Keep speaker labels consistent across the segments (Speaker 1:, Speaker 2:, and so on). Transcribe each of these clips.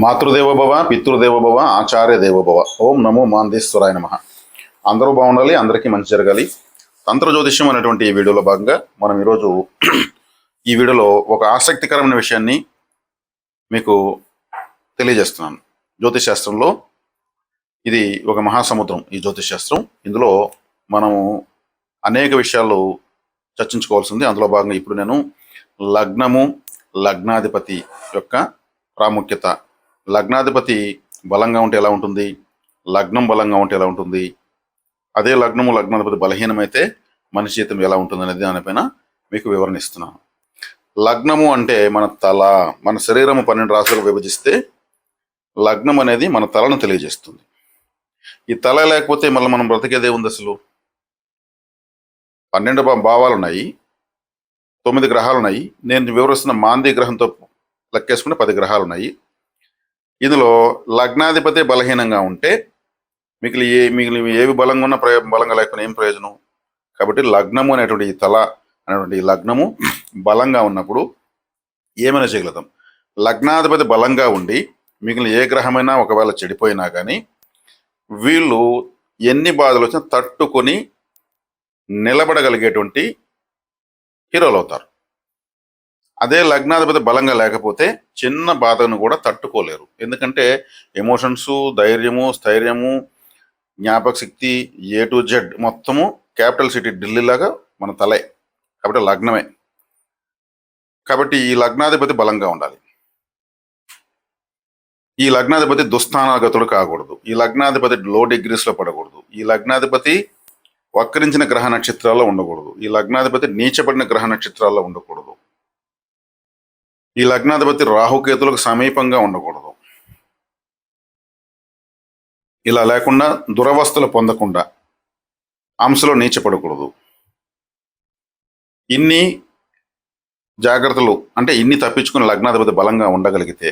Speaker 1: మాతృదేవోభవ పితృదేవోభవ ఆచార్య దేవోభవ. ఓం నమో మాందేశ్వరాయ నమః. అందరూ బాగుండాలి, అందరికీ మంచి జరగాలి. తంత్ర జ్యోతిష్యం అనేటువంటి ఈ వీడియోలో భాగంగా మనం ఈరోజు ఈ వీడియోలో ఒక ఆసక్తికరమైన విషయాన్ని మీకు తెలియజేస్తున్నాను. జ్యోతిష్ శాస్త్రంలో ఇది ఒక మహాసముద్రం. ఈ జ్యోతిష్ శాస్త్రం, ఇందులో మనము అనేక విషయాలు చర్చించుకోవాల్సింది. అందులో భాగంగా ఇప్పుడు నేను లగ్నము, లగ్నాధిపతి యొక్క ప్రాముఖ్యత, లగ్నాధిపతి బలంగా ఉంటే ఎలా ఉంటుంది, లగ్నం బలంగా ఉంటే ఎలా ఉంటుంది, అదే లగ్నము లగ్నాధిపతి బలహీనమైతే మనిషి జీవితం ఎలా ఉంటుంది అనేది దానిపైన మీకు వివరణ ఇస్తున్నాను. లగ్నము అంటే మన తల, మన శరీరము 12 రాశులకు విభజిస్తే లగ్నం అనేది మన తలను తెలియజేస్తుంది. ఈ తల లేకపోతే మళ్ళీ మనం బ్రతికేదే ఉంది. అసలు 12 భావాలు ఉన్నాయి, 9 గ్రహాలు ఉన్నాయి. నేను వివరిస్తున్న మాంది గ్రహంతో లెక్కేసుకుంటే 10 గ్రహాలు ఉన్నాయి. ఇందులో లగ్నాధిపతి బలహీనంగా ఉంటే మిగిలిన ఏవి బలంగా ఉన్నా బలంగా లేకపోయినా ఏం ప్రయోజనం. కాబట్టి లగ్నము అనేటువంటి ఈ తల అనేటువంటి లగ్నము బలంగా ఉన్నప్పుడు ఏమైనా చేయగలుగుతాం. లగ్నాధిపతి బలంగా ఉండి మిగిలిన ఏ గ్రహమైనా ఒకవేళ చెడిపోయినా కానీ వీళ్ళు ఎన్ని బాధలు వచ్చినా తట్టుకొని నిలబడగలిగేటువంటి హీరోలు అవుతారు. అదే లగ్నాధిపతి బలంగా లేకపోతే చిన్న బాధను కూడా తట్టుకోలేరు. ఎందుకంటే ఎమోషన్స్, ధైర్యము, స్థైర్యము, జ్ఞాపక శక్తి, A to Z మొత్తము క్యాపిటల్ సిటీ ఢిల్లీ లాగా మన తలే. కాబట్టి లగ్నమే. కాబట్టి ఈ లగ్నాధిపతి బలంగా ఉండాలి. ఈ లగ్నాధిపతి దుస్థానాగతుడు కాకూడదు. ఈ లగ్నాధిపతి లో డిగ్రీస్లో పడకూడదు. ఈ లగ్నాధిపతి వక్రించిన గ్రహ నక్షత్రాల్లో ఉండకూడదు. ఈ లగ్నాధిపతి నీచబడిన గ్రహ నక్షత్రాల్లో ఉండకూడదు. ఈ లగ్నాధిపతి రాహుకేతులకు సమీపంగా ఉండకూడదు. ఇలా లేకుండా దురవస్థలు పొందకుండా అంశలో నీచపడకూడదు. ఇన్ని జాగ్రత్తలు అంటే ఇన్ని తప్పించుకుని లగ్నాధిపతి బలంగా ఉండగలిగితే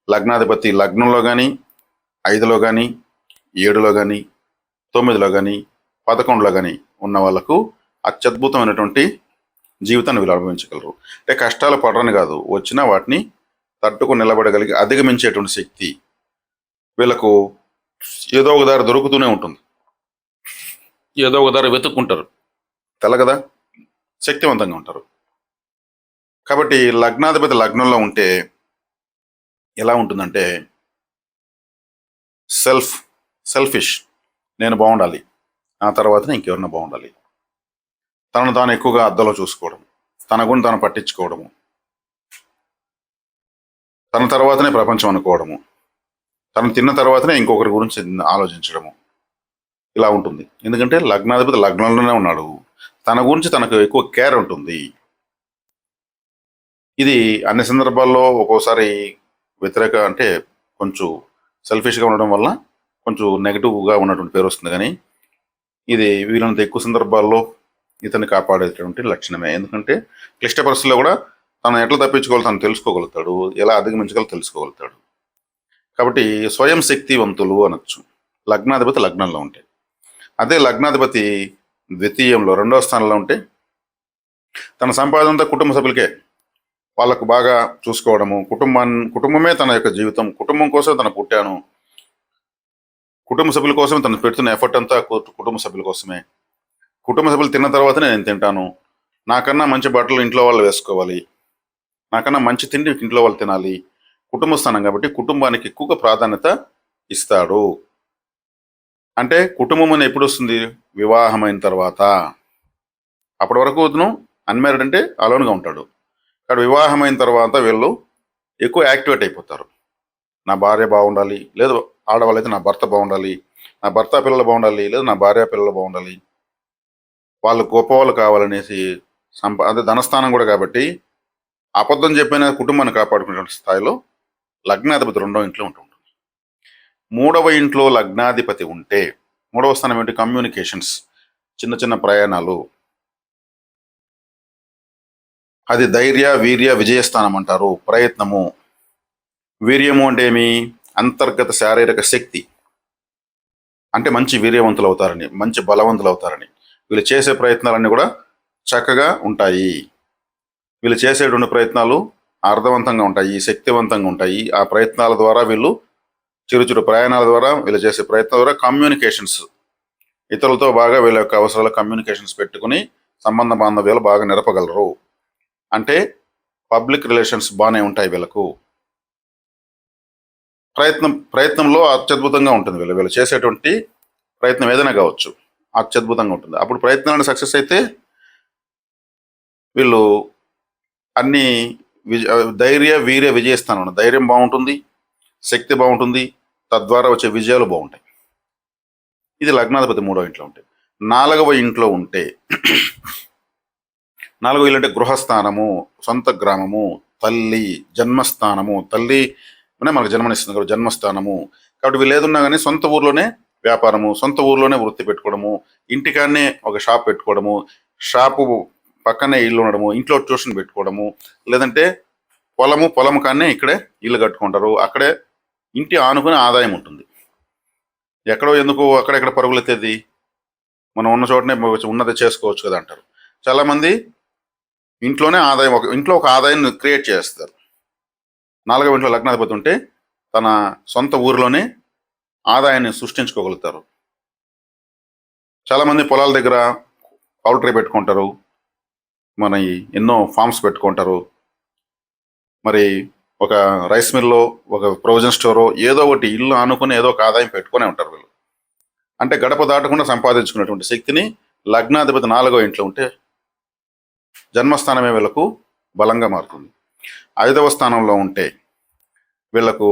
Speaker 1: లగ్నాధిపతి లగ్నంలో కానీ 5లో కానీ 7లో కానీ 9లో కానీ 11లో కానీ ఉన్న వాళ్ళకు అత్యద్భుతమైనటువంటి జీవితాన్ని వీళ్ళు అనుభవించగలరు. అంటే కష్టాలు పడరని కాదు, వచ్చినా వాటిని తట్టుకుని నిలబడగలిగి అధిగమించేటువంటి శక్తి వీళ్ళకు ఏదో ఒక దారి దొరుకుతూనే ఉంటుంది. ఏదో ఒక దారి వెతుక్కుంటారు. తెల కదా, శక్తివంతంగా ఉంటారు. కాబట్టి లగ్నాధిపతి లగ్నంలో ఉంటే ఎలా ఉంటుందంటే సెల్ఫిష్, నేను బాగుండాలి, ఆ తర్వాతనే ఇంకెవరన్నా బాగుండాలి, తనను తాను ఎక్కువగా అద్దంలో చూసుకోవడం, తన గురించి తాను పట్టించుకోవడము, తన తర్వాతనే ప్రపంచం అనుకోవడము, తను తిన్న తర్వాతనే ఇంకొకరి గురించి ఆలోచించడము, ఇలా ఉంటుంది. ఎందుకంటే లగ్నాధిపతి లగ్నంలోనే ఉన్నాడు, తన గురించి తనకు ఎక్కువ కేర్ ఉంటుంది. ఇది అన్ని సందర్భాల్లో ఒక్కోసారి వ్యతిరేక అంటే కొంచెం సెల్ఫిష్గా ఉండడం వల్ల కొంచెం నెగిటివ్గా ఉన్నటువంటి పేరు వస్తుంది. కానీ ఇది వీళ్ళంత ఎక్కువ సందర్భాల్లో ఇతన్ని కాపాడేటువంటి లక్షణమే. ఎందుకంటే క్లిష్ట పరిస్థితుల్లో కూడా తను ఎట్లా తప్పించుకోవాలి తను తెలుసుకోగలుగుతాడు, ఎలా అధిగమించగల తెలుసుకోగలుగుతాడు. కాబట్టి స్వయం శక్తివంతులు అనొచ్చు లగ్నాధిపతి లగ్నంలో ఉంటే. అదే లగ్నాధిపతి ద్వితీయంలో 2వ స్థానంలో ఉంటే తన సంపాదన అంతా కుటుంబ సభ్యులకే, వాళ్ళకు బాగా చూసుకోవడము, కుటుంబమే తన యొక్క జీవితం, కుటుంబం కోసం తను పుట్టాను, కుటుంబ సభ్యుల కోసమే తను పెడుతున్న ఎఫర్ట్ అంతా కుటుంబ సభ్యుల కోసమే, కుటుంబ సభ్యులు తిన్న తర్వాతనే నేను తింటాను, నాకన్నా మంచి బట్టలు ఇంట్లో వాళ్ళు వేసుకోవాలి, నాకన్నా మంచి తిండి ఇంట్లో వాళ్ళు తినాలి, కుటుంబ స్థానం కాబట్టి కుటుంబానికి ఎక్కువగా ప్రాధాన్యత ఇస్తాడు. అంటే కుటుంబం అని ఎప్పుడు వస్తుంది, వివాహమైన తర్వాత. అప్పటి వరకు వద్దును అన్మ్యారీడ్ అంటే అలోన్గా ఉంటాడు. కాబట్టి వివాహమైన తర్వాత వీళ్ళు ఎక్కువ యాక్టివేట్ అయిపోతారు. నా భార్య బాగుండాలి, లేదు ఆడవాళ్ళైతే నా భర్త బాగుండాలి, నా భర్త పిల్లలు బాగుండాలి, లేదు నా భార్య పిల్లలు బాగుండాలి, వాళ్ళు గొప్పవాళ్ళు కావాలనేసి అదే ధనస్థానం కూడా. కాబట్టి అబద్ధం చెప్పిన కుటుంబాన్ని కాపాడుకునే స్థాయిలో లగ్నాధిపతి 2వ ఇంట్లో ఉంటుంది. 3వ ఇంట్లో లగ్నాధిపతి ఉంటే 3వ స్థానం ఏంటి, కమ్యూనికేషన్స్, చిన్న చిన్న ప్రయాణాలు, అది ధైర్య వీర్య విజయస్థానం అంటారు. ప్రయత్నము, వీర్యము అంటే ఏమి, అంతర్గత శారీరక శక్తి, అంటే మంచి వీర్యవంతులు అవుతారని, మంచి బలవంతులు అవుతారని. వీళ్ళు చేసే ప్రయత్నాలన్నీ కూడా చక్కగా ఉంటాయి. వీళ్ళు చేసేటువంటి ప్రయత్నాలు అర్థవంతంగా ఉంటాయి, శక్తివంతంగా ఉంటాయి. ఆ ప్రయత్నాల ద్వారా వీళ్ళు చిరు ప్రయాణాల ద్వారా వీళ్ళు చేసే ప్రయత్నం ద్వారా కమ్యూనికేషన్స్, ఇతరులతో బాగా వీళ్ళ యొక్క అవసరాలు కమ్యూనికేషన్స్ పెట్టుకుని సంబంధ బాంధవ్యాలు బాగా నిరపగలరు. అంటే పబ్లిక్ రిలేషన్స్ బాగానే ఉంటాయి వీళ్ళకు. ప్రయత్నంలో అత్యద్భుతంగా ఉంటుంది. వీళ్ళు చేసేటువంటి ప్రయత్నం ఏదైనా కావచ్చు, అత్యద్భుతంగా ఉంటుంది. అప్పుడు ప్రయత్నాలను సక్సెస్ అయితే వీళ్ళు అన్ని ధైర్య వీర్య విజయస్థానం, ధైర్యం బాగుంటుంది, శక్తి బాగుంటుంది, తద్వారా వచ్చే విజయాలు బాగుంటాయి. ఇది లగ్నాధిపతి 3వ ఇంట్లో ఉంటే. 4వ ఇంట్లో ఉంటే 4వ ఇల్లు అంటే గృహస్థానము, సొంత గ్రామము, తల్లి, జన్మస్థానము. తల్లి అనే మనకు జన్మనిస్తుంది కాబట్టి జన్మస్థానము. కాబట్టి వీళ్ళు ఏదున్నా కానీ సొంత ఊర్లోనే వ్యాపారము, సొంత ఊర్లోనే వృత్తి పెట్టుకోవడము, ఇంటికాడనే ఒక షాప్ పెట్టుకోవడము, షాపు పక్కనే ఇల్లు ఉండడము, ఇంట్లో ట్యూషన్ పెట్టుకోవడము, లేదంటే పొలం కాడనే ఇక్కడే ఇల్లు కట్టుకుంటారు. అక్కడే ఇంటి ఆనుకునే ఆదాయం ఉంటుంది. ఎక్కడో ఎందుకు అక్కడెక్కడ పరుగులు ఎత్తేది, మనం ఉన్న చోటనే ఉన్నది చేసుకోవచ్చు కదా అంటారు. చాలామంది ఇంట్లోనే ఆదాయం, ఇంట్లో ఒక ఆదాయాన్ని క్రియేట్ చేస్తారు. 4వ ఇంట్లో లగ్నాధిపతి ఉంటే తన సొంత ఊరిలోనే ఆదాయాన్ని సృష్టించుకోగలుగుతారు. చాలామంది పొలాల దగ్గర పౌల్ట్రీ పెట్టుకుంటారు, మన ఎన్నో ఫార్మ్స్ పెట్టుకుంటారు, మరి ఒక రైస్ మిల్లో, ఒక ప్రొవిజన్ స్టోరో, ఏదో ఒకటి ఇల్లు ఆనుకుని ఏదో ఒక ఆదాయం పెట్టుకునే ఉంటారు వీళ్ళు. అంటే గడప దాటకుండా సంపాదించుకునేటువంటి శక్తిని లగ్నాధిపతి 4వ ఇంట్లో ఉంటే జన్మస్థానమే వీళ్ళకు బలంగా మారుతుంది. 5వ స్థానంలో ఉంటే వీళ్ళకు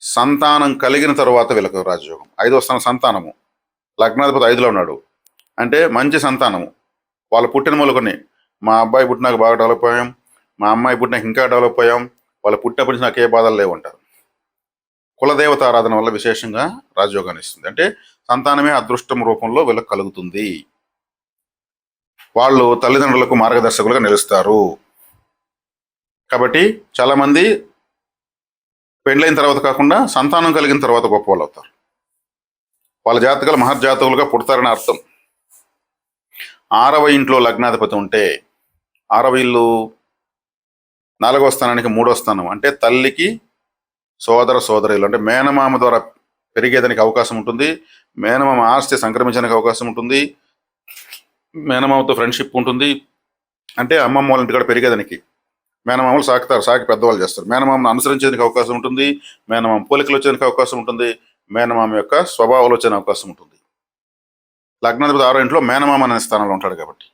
Speaker 1: సంతానం కలిగిన తరువాత వీళ్ళకు రాజయోగం. 5వ స్థానం సంతానము, లగ్నాధిపతి 5లో ఉన్నాడు అంటే మంచి సంతానము. వాళ్ళు పుట్టిన మొదలుకొని, మా అబ్బాయి పుట్టినాక బాగా డెవలప్ అయ్యాం, మా అమ్మాయి పుట్టినాక ఇంకా డెవలప్ అయ్యాం, వాళ్ళు పుట్టినప్పటి నుంచి నాకు ఏ బాధలు లేవంటారు. కులదేవత ఆరాధన వల్ల విశేషంగా రాజయోగాన్ని ఇస్తుంది. అంటే సంతానమే అదృష్టం రూపంలో వీళ్ళకి కలుగుతుంది. వాళ్ళు తల్లిదండ్రులకు మార్గదర్శకులుగా నిలుస్తారు. కాబట్టి చాలామంది పెళ్ళైన తర్వాత కాకుండా సంతానం కలిగిన తర్వాత గొప్ప వాళ్ళు అవుతారు. వాళ్ళ జాతకాలు మహర్జాతకులుగా పుడతారని అర్థం. 6వ ఇంట్లో లగ్నాధిపతి ఉంటే 6వ ఇల్లు 4వ స్థానానికి 3వ స్థానం అంటే తల్లికి సోదర సోదరులు అంటే మేనమామ ద్వారా పెరిగేదానికి అవకాశం ఉంటుంది, మేనమామ ఆస్తి సంక్రమించడానికి అవకాశం ఉంటుంది, మేనమామతో ఫ్రెండ్షిప్ ఉంటుంది. అంటే అమ్మమ్మ వాళ్ళ ఇంటికాడ పెరిగేదానికి మేనమామలు సాకుతారు, సాకి పెద్దవాళ్ళు చేస్తారు. మేనమామను అనుసరించేందుకు అవకాశం ఉంటుంది, మేనమామ పోలికలు వచ్చేందుకు అవకాశం ఉంటుంది, మేనమామ యొక్క స్వభావాలు వచ్చే అవకాశం ఉంటుంది. లగ్నాధిపతి 6వ ఇంట్లో మేనమామ అనే స్థానంలో ఉంటాడు కాబట్టి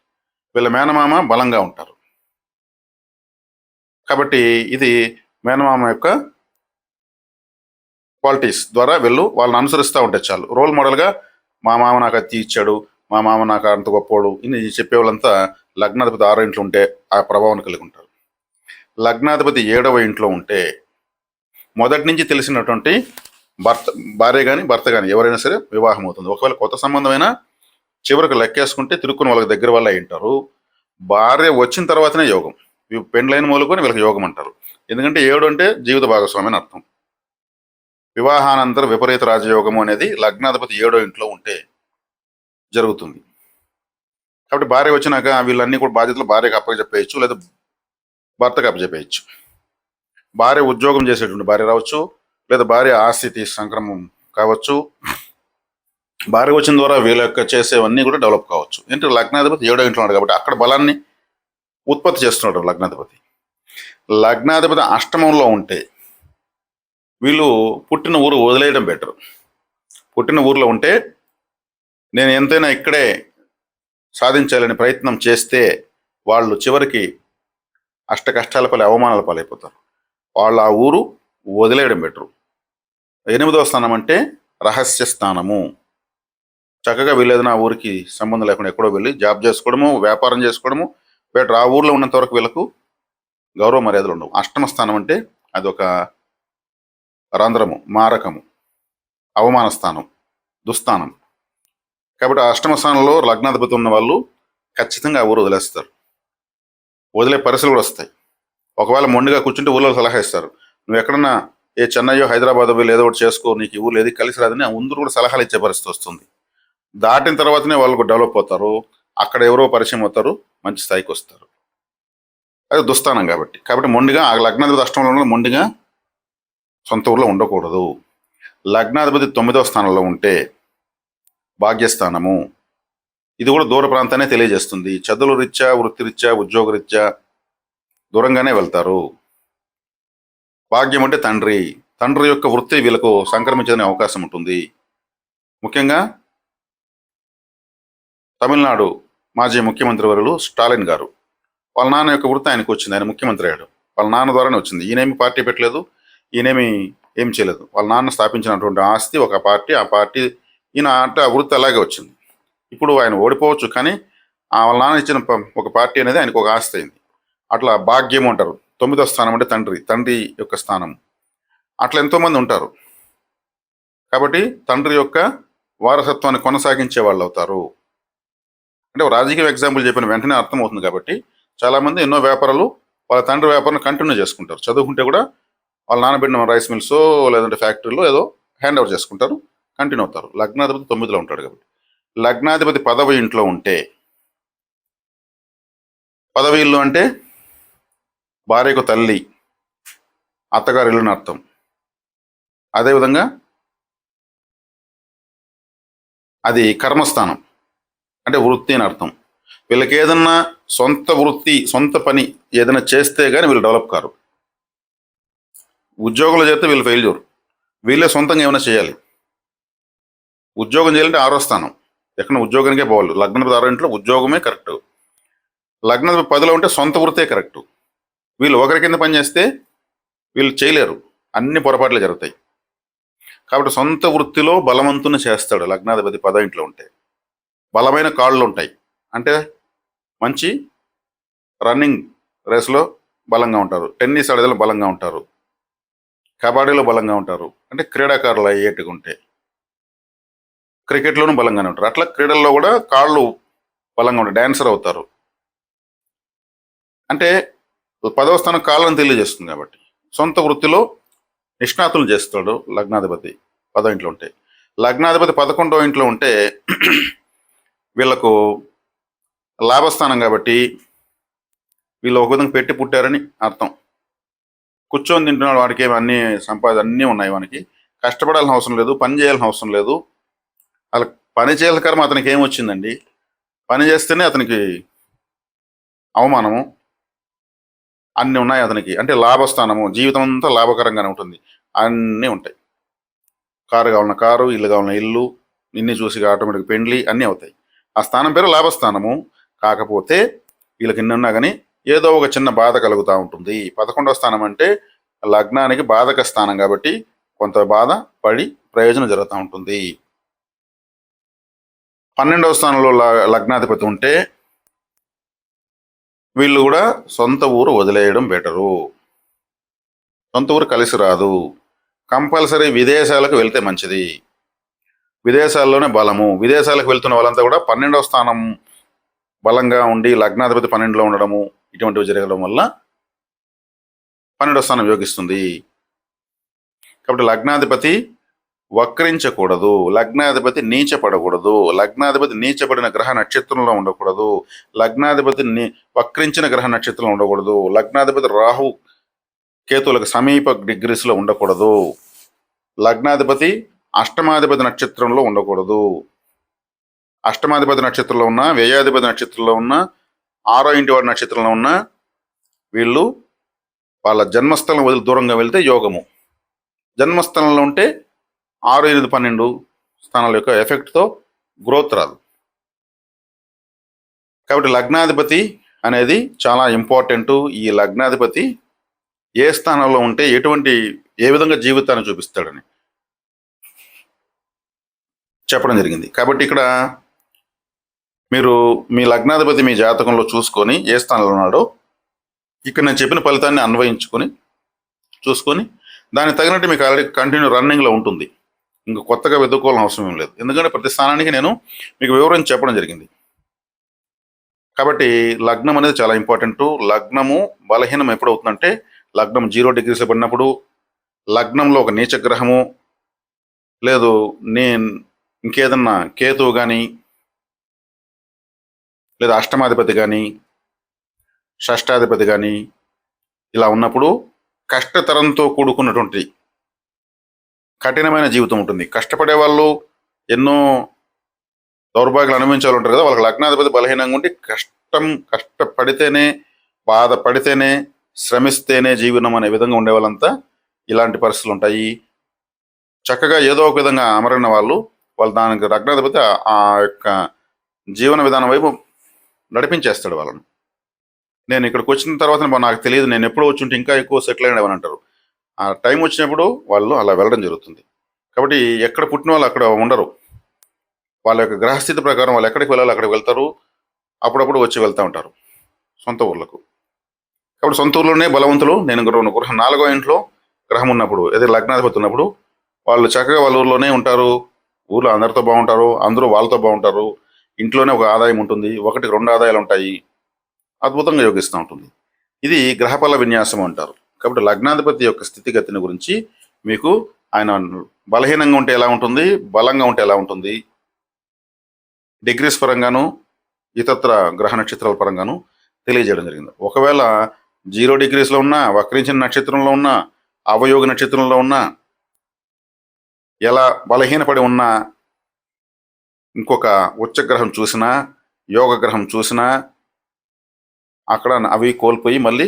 Speaker 1: వీళ్ళ మేనమామ బలంగా ఉంటారు. కాబట్టి ఇది మేనమామ యొక్క క్వాలిటీస్ ద్వారా వాళ్ళని అనుసరిస్తూ ఉంటే చాలు. రోల్ మోడల్గా మా మామ నాకు అతి ఇచ్చాడు, మా మామ నాకు అంత గొప్పోడు ఇన్ని చెప్పేవాళ్ళంతా లగ్నాధిపతి 6వ ఇంట్లో ఉంటే ఆ ప్రభావం కలిగి ఉంటారు. లగ్నాధిపతి 7వ ఇంట్లో ఉంటే మొదటి నుంచి తెలిసినటువంటి భార్య కానీ భర్త కానీ ఎవరైనా సరే వివాహం అవుతుంది. ఒకవేళ కొత్త సంబంధమైనా చివరికి లెక్కేసుకుంటే తిరుక్కుని వాళ్ళకి దగ్గర వల్ల ఉంటారు. భార్య వచ్చిన తర్వాతనే యోగం. పెండ్లైన మూలుకొని వీళ్ళకి యోగం అంటారు. ఎందుకంటే 7 అంటే జీవిత భాగస్వామి అని అర్థం. వివాహానంతర విపరీత రాజయోగము అనేది లగ్నాధిపతి 7వ ఇంట్లో ఉంటే జరుగుతుంది. కాబట్టి భార్య వచ్చినాక వీళ్ళన్నీ కూడా బాధ్యతలు భార్యకు అప్పచెప్పేయచ్చు, లేదా భర్తకు అప్పచెప్పేయచ్చు. భార్య ఉద్యోగం చేసేటువంటి భార్య రావచ్చు, లేదా భార్య ఆస్తి సంక్రమం కావచ్చు. భార్య వచ్చిన ద్వారా వీళ్ళ యొక్క చేసేవన్నీ కూడా డెవలప్ కావచ్చు. ఏంటంటే లగ్నాధిపతి 7వ ఇంట్లో ఉన్నాడు కాబట్టి అక్కడ బలాన్ని ఉత్పత్తి చేస్తున్నాడు లగ్నాధిపతి. లగ్నాధిపతి అష్టమంలో ఉంటే వీళ్ళు పుట్టిన ఊరు వదిలేయడం బెటర్. పుట్టిన ఊర్లో ఉంటే నేను ఎంతైనా ఇక్కడే సాధించాలని ప్రయత్నం చేస్తే వాళ్ళు చివరికి అష్ట కష్టాల పాలు అవమానాల పాలైపోతారు. వాళ్ళు ఆ ఊరు వదిలేయడం బెటరు. 8వ స్థానం అంటే రహస్య స్థానము. చక్కగా వీళ్ళేదైనా ఆ ఊరికి సంబంధం లేకుండా ఎక్కడో వెళ్ళి జాబ్ చేసుకోవడము, వ్యాపారం చేసుకోవడము బెటర్. ఆ ఊర్లో ఉన్నంత వరకు వీళ్ళకు గౌరవ మర్యాదలు ఉండవు. అష్టమ స్థానం అంటే అది ఒక రంధ్రము, మారకము, అవమాన స్థానం, దుస్థానం. కాబట్టి ఆ అష్టమ స్థానంలో లగ్నాధిపతి ఉన్న వాళ్ళు ఖచ్చితంగా ఆ ఊరు వదిలేస్తారు. వదిలే పరిస్థితులు కూడా వస్తాయి. ఒకవేళ మొండిగా కూర్చుంటే ఊళ్ళో సలహా ఇస్తారు, నువ్వు ఎక్కడన్నా ఏ చెన్నయ్యో హైదరాబాద్ వెళ్ళి ఏదో ఒకటి చేసుకో, నీకు ఈ ఊళ్ళో ఏది కలిసి రాదని ముందు కూడా సలహాలు ఇచ్చే పరిస్థితి వస్తుంది. దాటిన తర్వాతనే వాళ్ళు డెవలప్ అవుతారు. అక్కడ ఎవరో పరిచయం అవుతారు, మంచి స్థాయికి వస్తారు. అది దుస్థానం కాబట్టి. కాబట్టి మొండిగా ఆ లగ్నాధిపతి అష్టమంలో ఉన్న మొండిగా సొంత ఊర్లో ఉండకూడదు. లగ్నాధిపతి 9వ స్థానంలో ఉంటే భాగ్యస్థానము. ఇది కూడా దూర ప్రాంతాన్ని తెలియజేస్తుంది. చదువుల రీత్యా, వృత్తిరీత్యా, ఉద్యోగరీత్యా దూరంగానే వెళ్తారు. భాగ్యం అంటే తండ్రి. తండ్రి యొక్క వృత్తి వీళ్ళకు సంక్రమించే అవకాశం ఉంటుంది. ముఖ్యంగా తమిళనాడు మాజీ ముఖ్యమంత్రి వర్యులు స్టాలిన్ గారు, వాళ్ళ నాన్న యొక్క వృత్తి ఆయనకు వచ్చింది. ఆయన ముఖ్యమంత్రి అయ్యాడు. వాళ్ళ నాన్న ద్వారానే వచ్చింది. ఈయనేమి పార్టీ పెట్టలేదు, ఈయనేమి ఏం చేయలేదు. వాళ్ళ నాన్న స్థాపించినటువంటి ఆస్తి ఒక పార్టీ, ఆ పార్టీ ఈయన అంటే ఆ వృత్తి అలాగే వచ్చింది. ఇప్పుడు ఆయన ఓడిపోవచ్చు, కానీ వాళ్ళ నాన్న ఇచ్చిన ఒక పార్టీ అనేది ఆయనకు ఒక ఆస్తి అయింది. అట్లా భాగ్యం అంటారు. 9వ స్థానం అంటే తండ్రి, తండ్రి యొక్క స్థానం. అట్లా ఎంతోమంది ఉంటారు. కాబట్టి తండ్రి యొక్క వారసత్వాన్ని కొనసాగించే వాళ్ళు అవుతారు. అంటే రాజకీయ ఎగ్జాంపుల్ చెప్పిన వెంటనే అర్థమవుతుంది. కాబట్టి చాలామంది ఎన్నో వ్యాపారాలు వాళ్ళ తండ్రి వ్యాపారం కంటిన్యూ చేసుకుంటారు. చదువుకుంటే కూడా వాళ్ళ నాన్నబెట్టిన రైస్ మిల్స్ లేదంటే ఫ్యాక్టరీలో ఏదో హ్యాండ్ ఓవర్ చేసుకుంటారు, కంటిన్యూ అవుతారు. లగ్నాధిపతి 9లో ఉంటాడు కాబట్టి. లగ్నాధిపతి పదవి ఇంట్లో ఉంటే, పదవి ఇల్లు అంటే భార్యకు తల్లి, అత్తగారి ఇల్లుని అర్థం. అదేవిధంగా అది కర్మస్థానం అంటే వృత్తి అని అర్థం. వీళ్ళకి ఏదన్నా సొంత వృత్తి, సొంత పని ఏదైనా చేస్తే కానీ వీళ్ళు డెవలప్ కారు. ఉద్యోగంలో చేస్తే వీళ్ళు ఫెయిల్యూర్. వీళ్ళే సొంతంగా ఏమైనా చేయాలి. ఉద్యోగం చేయాలంటే 6వ స్థానం, ఎక్కడ ఉద్యోగానికే పోవాలి. లగ్నాధిపతి 6వ ఇంట్లో ఉద్యోగమే కరెక్ట్. లగ్నాధిపతి 10లో ఉంటే సొంత వృత్తే కరెక్ట్. వీళ్ళు ఒకరి కింద పని చేస్తే వీళ్ళు చేయలేరు, అన్ని పొరపాట్లు జరుగుతాయి. కాబట్టి సొంత వృత్తిలో బలవంతుని చేస్తాడు లగ్నాధిపతి 10వ ఇంట్లో ఉంటే. బలమైన కాళ్ళు ఉంటాయి, అంటే మంచి రన్నింగ్ రేస్లో బలంగా ఉంటారు, టెన్నిస్ ఆడేదిలో బలంగా ఉంటారు, కబడ్డీలో బలంగా ఉంటారు, అంటే క్రీడాకారులు అయ్యేట్టుగా ఉంటే. క్రికెట్లోనూ బలంగానే ఉంటారు. అట్లా క్రీడల్లో కూడా కాళ్ళు బలంగా ఉంటాయి, డాన్సర్ అవుతారు. అంటే 10వ స్థానం కాళ్ళని తెలియజేస్తుంది. కాబట్టి సొంత వృత్తిలో నిష్ణాతులు చేస్తాడు లగ్నాధిపతి 10వ ఇంట్లో ఉంటే. లగ్నాధిపతి 11వ ఇంట్లో ఉంటే వీళ్ళకు లాభస్థానం కాబట్టి వీళ్ళు ఒక విధంగా పెట్టి పుట్టారని అర్థం. కూర్చొని తింటున్నాడు, వాడికి ఏమి అన్ని సంపాదన అన్నీ ఉన్నాయి, వానికి కష్టపడాల్సిన అవసరం లేదు, పని చేయాల్సిన అవసరం లేదు. అలా పని చేయాల కర్మ అతనికి ఏమొచ్చిందండి? పని చేస్తేనే అతనికి అవమానము అన్నీ ఉన్నాయి అతనికి. అంటే లాభస్థానము, జీవితం అంతా లాభకరంగానే ఉంటుంది, అన్నీ ఉంటాయి. కారు కావాలన్న కారు, ఇల్లు కావాలన్న ఇల్లు, ఇన్ని చూసి ఆటోమేటిక్ పెండ్లి అన్నీ అవుతాయి. ఆ స్థానం పేరు లాభస్థానము. కాకపోతే వీళ్ళకి ఎన్ని ఉన్నా కానీ ఏదో ఒక చిన్న బాధ కలుగుతూ ఉంటుంది. 11వ స్థానం అంటే లగ్నానికి బాధక స్థానం కాబట్టి కొంత బాధ పడి ప్రయోజనం జరుగుతూ ఉంటుంది. 12వ స్థానంలో లగ్నాధిపతి ఉంటే వీళ్ళు కూడా సొంత ఊరు వదిలేయడం బెటరు. సొంత ఊరు కలిసి రాదు. కంపల్సరీ విదేశాలకు వెళ్తే మంచిది. విదేశాల్లోనే బలము. విదేశాలకు వెళ్తున్న వాళ్ళంతా కూడా 12వ స్థానం బలంగా ఉండి లగ్నాధిపతి 12లో ఉండడము ఇటువంటివి జరగడం వల్ల 12వ స్థానం యోగిస్తుంది. కాబట్టి లగ్నాధిపతి వక్రించకూడదు, లగ్నాధిపతి నీచపడకూడదు, లగ్నాధిపతి నీచపడిన గ్రహ నక్షత్రంలో ఉండకూడదు, లగ్నాధిపతి వక్రించిన గ్రహ నక్షత్రంలో ఉండకూడదు, లగ్నాధిపతి రాహు కేతువులకు సమీప డిగ్రీస్లో ఉండకూడదు, లగ్నాధిపతి అష్టమాధిపతి నక్షత్రంలో ఉండకూడదు. అష్టమాధిపతి నక్షత్రంలో ఉన్న, వ్యయాధిపతి నక్షత్రంలో ఉన్న, 6వ ఇంటి వాడి నక్షత్రంలో ఉన్న వీళ్ళు వాళ్ళ జన్మస్థలం వదిలి దూరంగా వెళ్తే యోగము. జన్మస్థలంలో ఉంటే 6, 8, 12 స్థానాల యొక్క ఎఫెక్ట్తో గ్రోత్ రాదు. కాబట్టి లగ్నాధిపతి అనేది చాలా ఇంపార్టెంట్. ఈ లగ్నాధిపతి ఏ స్థానంలో ఉంటే ఏ విధంగా జీవితాన్ని చూపిస్తాడని చెప్పడం జరిగింది. కాబట్టి ఇక్కడ మీరు మీ లగ్నాధిపతి మీ జాతకంలో చూసుకొని ఏ స్థానంలో ఉన్నాడో ఇక్కడ నేను చెప్పిన ఫలితాన్ని అన్వయించుకొని చూసుకొని దానికి తగినట్టు మీకు ఆల్రెడీ కంటిన్యూ రన్నింగ్లో ఉంటుంది. ఇంకా కొత్తగా వెతుక్కోవాల్సిన అవసరం ఏం లేదు, ఎందుకంటే ప్రతి స్థానానికి నేను మీకు వివరించి చెప్పడం జరిగింది. కాబట్టి లగ్నం అనేది చాలా ఇంపార్టెంట్. లగ్నము బలహీనం ఎప్పుడు అవుతుందంటే లగ్నం 0 డిగ్రీస్లో పడినప్పుడు, లగ్నంలో ఒక నీచగ్రహము లేదు ఇంకేదన్నా కేతువు కానీ లేదా అష్టమాధిపతి కానీ షష్టాధిపతి కానీ ఇలా ఉన్నప్పుడు కష్టతరంతో కూడుకున్నటువంటి కఠినమైన జీవితం ఉంటుంది. కష్టపడే వాళ్ళు ఎన్నో దౌర్భాగ్యాలు అనుభవించాలి ఉంటారు కదా, వాళ్ళకి లగ్నాధిపతి బలహీనంగా ఉండి కష్టపడితేనే, బాధపడితేనే, శ్రమిస్తేనే జీవనం అనే విధంగా ఉండే వాళ్ళంతా ఇలాంటి పరిస్థితులు ఉంటాయి. చక్కగా ఏదో ఒక విధంగా అమరిన వాళ్ళు దానికి లగ్నాధిపతి ఆ యొక్క జీవన విధానం వైపు నడిపించేస్తాడు వాళ్ళను. నేను ఇక్కడికి వచ్చిన తర్వాత నాకు తెలియదు, నేను ఎప్పుడో వచ్చి ఉంటే ఇంకా ఎక్కువ సెటిల్ అయినామని అంటారు. ఆ టైం వచ్చినప్పుడు వాళ్ళు అలా వెళ్ళడం జరుగుతుంది. కాబట్టి ఎక్కడ పుట్టిన వాళ్ళు అక్కడ ఉండరు. వాళ్ళ యొక్క గ్రహస్థితి ప్రకారం వాళ్ళు ఎక్కడికి వెళ్ళాలి అక్కడికి వెళ్తారు. అప్పుడప్పుడు వచ్చి వెళ్తూ ఉంటారు సొంత ఊర్లకు. కాబట్టి సొంత ఊర్లోనే బలవంతులు. నేను గృహం 4వ ఇంట్లో గ్రహం ఉన్నప్పుడు, ఏదో లగ్నాధిపతి ఉన్నప్పుడు వాళ్ళు చక్కగా వాళ్ళ ఊర్లోనే ఉంటారు. ఊర్లో అందరితో బాగుంటారు, అందరూ వాళ్ళతో బాగుంటారు. ఇంట్లోనే ఒక ఆదాయం ఉంటుంది, 1-2 ఆదాయాలు ఉంటాయి. అద్భుతంగా యోగిస్తూ ఉంటుంది. ఇది గ్రహఫల విన్యాసం అంటారు. కాబట్టి లగ్నాధిపతి యొక్క స్థితిగతిని గురించి మీకు ఆయన బలహీనంగా ఉంటే ఎలా ఉంటుంది, బలంగా ఉంటే ఎలా ఉంటుంది, డిగ్రీస్ పరంగాను ఇతర గ్రహ నక్షత్రాల పరంగాను తెలియజేయడం జరిగింది. ఒకవేళ 0 డిగ్రీస్లో ఉన్నా, వక్రించిన నక్షత్రంలో ఉన్నా, అవయోగ నక్షత్రంలో ఉన్నా, ఎలా బలహీనపడి ఉన్నా, ఇంకొక ఉచ్చగ్రహం చూసినా, యోగ గ్రహం చూసినా అక్కడ అవి కోల్పోయి మళ్ళీ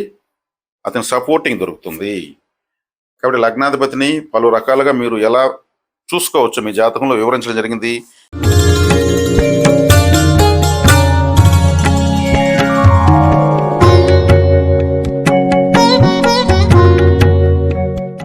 Speaker 1: అతని సపోర్టింగ్ దొరుకుతుంది. కాబట్టి లగ్నాధిపతిని పలు రకాలుగా మీరు ఎలా చూసుకోవచ్చు మీ జాతకంలో వివరించడం జరిగింది.